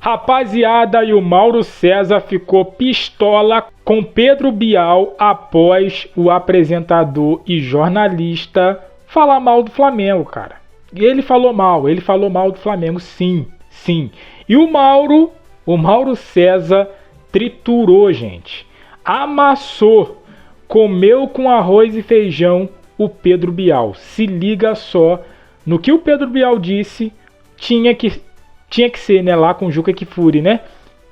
Rapaziada, e o Mauro César ficou pistola com Pedro Bial após o apresentador e jornalista falar mal do Flamengo, cara. E ele falou mal do Flamengo, sim. E o Mauro César triturou, gente. Amassou, comeu com arroz e feijão o Pedro Bial. Se liga só no que o Pedro Bial disse, tinha que ser, né, lá com o Juca Kfouri, né?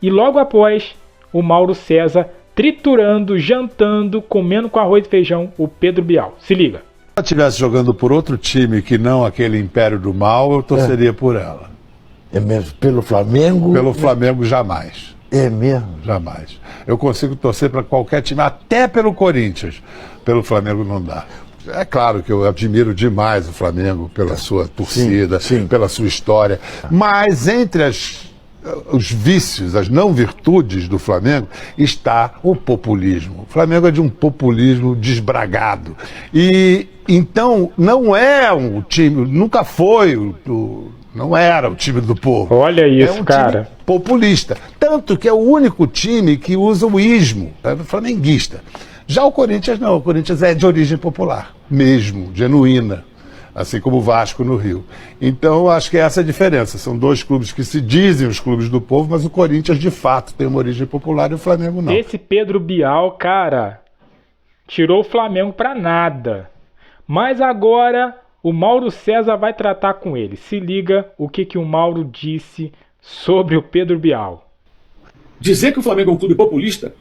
E logo após, o Mauro César triturando, jantando, comendo com arroz e feijão o Pedro Bial. Se liga. Se ela estivesse jogando por outro time que não aquele Império do Mal, eu torceria por ela. É mesmo? Pelo Flamengo? Pelo Flamengo, jamais. É mesmo? Jamais. Eu consigo torcer para qualquer time, até pelo Corinthians. Pelo Flamengo não dá. É claro que eu admiro demais o Flamengo pela sua torcida, sim. pela sua história. Mas entre os vícios, as não virtudes do Flamengo, está o populismo. O Flamengo é de um populismo desbragado. E então não é um time, nunca foi não era o time do povo. Olha isso, é um cara. Time populista. Tanto que é o único time que usa o ismo, é flamenguista. Já o Corinthians não, o Corinthians é de origem popular, mesmo, genuína, assim como o Vasco no Rio. Então, acho que é essa a diferença. São dois clubes que se dizem os clubes do povo, mas o Corinthians, de fato, tem uma origem popular e o Flamengo não. Esse Pedro Bial, cara, tirou o Flamengo pra nada. Mas agora o Mauro César vai tratar com ele. Se liga o que o Mauro disse sobre o Pedro Bial. Dizer que o Flamengo é um clube populista,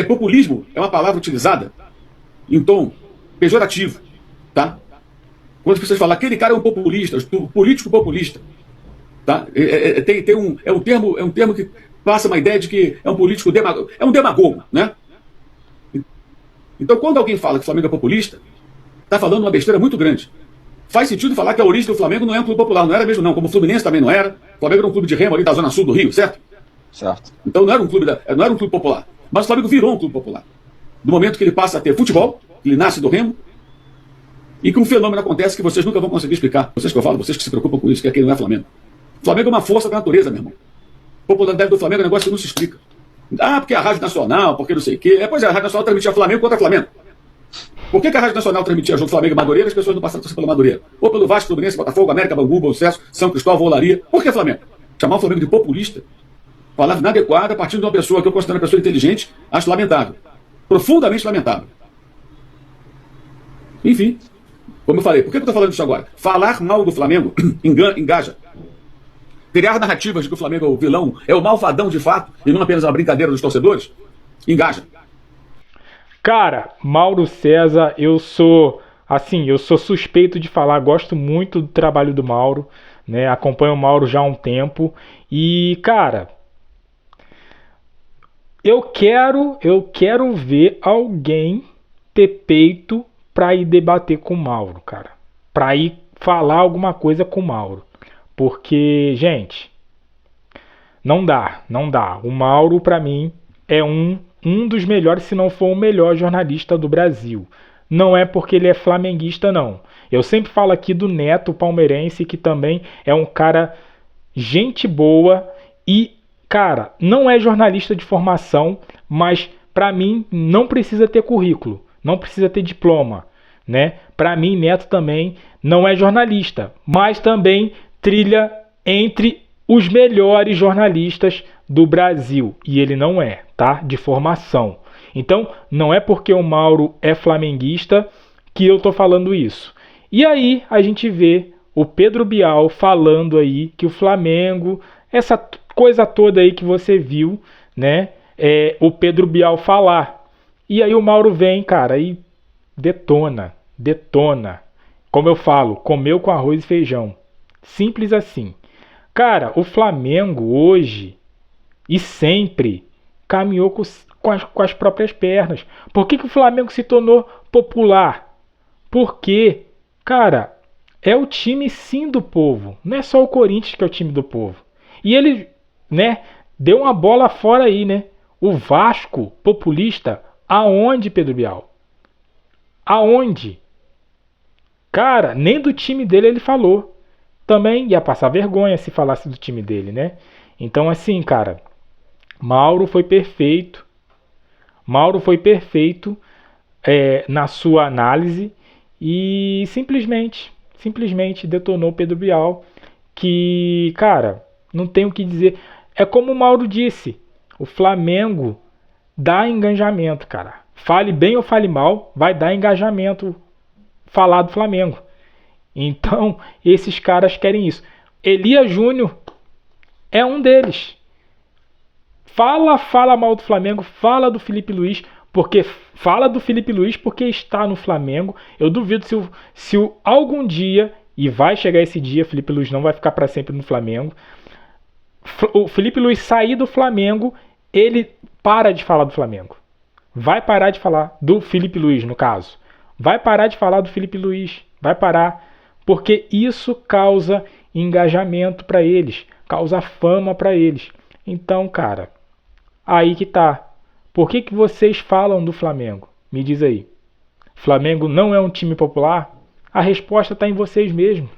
populismo é uma palavra utilizada em tom pejorativo, tá? Quando as pessoas falam, aquele cara é um populista, um político populista, tá? É um termo que passa uma ideia de que é um político demagogo, é um demagogo, né? Então, quando alguém fala que o Flamengo é populista, está falando uma besteira muito grande. Faz sentido falar que a origem do Flamengo não é um clube popular, não era mesmo não, como o Fluminense também não era. O Flamengo era um clube de remo ali da zona sul do Rio, certo? Certo. Então não era um clube popular. Mas o Flamengo virou um clube popular. No momento que ele passa a ter futebol, ele nasce do remo, e que um fenômeno acontece que vocês nunca vão conseguir explicar. Vocês que eu falo, vocês que se preocupam com isso, que aquele não é Flamengo. O Flamengo é uma força da natureza, meu irmão. A popularidade do Flamengo é um negócio que não se explica. Ah, porque a Rádio Nacional, porque não sei o quê. Pois é, a Rádio Nacional transmitia Flamengo contra Flamengo. Por que a Rádio Nacional transmitia jogo Flamengo e Madureira e as pessoas não passaram a torcer pela Madureira? Ou pelo Vasco, Fluminense, Botafogo, América, Bangu, Bom Sucesso, São Cristóvão, Olaria. Por que Flamengo? Chamar o Flamengo de populista, palavra inadequada, partindo de uma pessoa que eu considero uma pessoa inteligente, acho lamentável. Profundamente lamentável. Enfim, como eu falei, por que eu estou falando isso agora? Falar mal do Flamengo engaja. Criar narrativas de que o Flamengo é o vilão, é o malvadão de fato, e não apenas uma brincadeira dos torcedores, engaja. Cara, Mauro César, eu sou suspeito de falar, gosto muito do trabalho do Mauro, né? Acompanho o Mauro já há um tempo e, cara, eu quero ver alguém ter peito pra ir debater com o Mauro, cara, pra ir falar alguma coisa com o Mauro, porque, gente, não dá. O Mauro, pra mim, é um dos melhores, se não for o melhor jornalista do Brasil. Não é porque ele é flamenguista, não. Eu sempre falo aqui do Neto, palmeirense, que também é um cara gente boa e, cara, não é jornalista de formação, mas pra mim não precisa ter currículo, não precisa ter diploma, né? Pra mim, Neto também não é jornalista, mas também trilha entre os melhores jornalistas do Brasil, e ele não é, tá? De formação. Então, não é porque o Mauro é flamenguista que eu tô falando isso. E aí, a gente vê o Pedro Bial falando aí que o Flamengo, essa coisa toda aí que você viu, né? O Pedro Bial falar. E aí o Mauro vem, cara, e detona. Como eu falo, comeu com arroz e feijão. Simples assim. Cara, o Flamengo hoje e sempre caminhou com as próprias pernas. Por que o Flamengo se tornou popular? Porque, cara, é o time sim do povo. Não é só o Corinthians que é o time do povo. E ele, né, deu uma bola fora aí, né? O Vasco populista, aonde, Pedro Bial? Aonde? Cara, nem do time dele ele falou. Também ia passar vergonha se falasse do time dele, né? Então, assim, cara, Mauro foi perfeito. Mauro foi perfeito na sua análise e simplesmente detonou Pedro Bial, que, cara, não tem o que dizer. É como o Mauro disse, o Flamengo dá engajamento, cara. Fale bem ou fale mal, vai dar engajamento falar do Flamengo. Então, esses caras querem isso. Elias Júnior é um deles. Fala mal do Flamengo, fala do Felipe Luiz, porque fala do Felipe Luiz porque está no Flamengo. Eu duvido se algum dia, e vai chegar esse dia, Felipe Luiz não vai ficar para sempre no Flamengo. O Felipe Luiz sair do Flamengo, ele para de falar do Flamengo. Vai parar de falar do Felipe Luiz, no caso. Vai parar de falar do Felipe Luiz. Vai parar. Porque isso causa engajamento para eles. Causa fama para eles. Então, cara, aí que tá. Por que vocês falam do Flamengo? Me diz aí. Flamengo não é um time popular? A resposta está em vocês mesmos.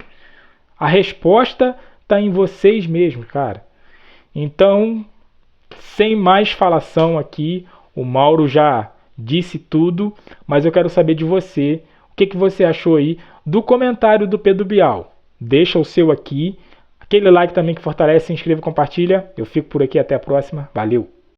A resposta está em vocês mesmos, cara. Então, sem mais falação aqui, o Mauro já disse tudo, mas eu quero saber de você. O que você achou aí do comentário do Pedro Bial? Deixa o seu aqui. Aquele like também que fortalece, se inscreva e compartilha. Eu fico por aqui, até a próxima. Valeu!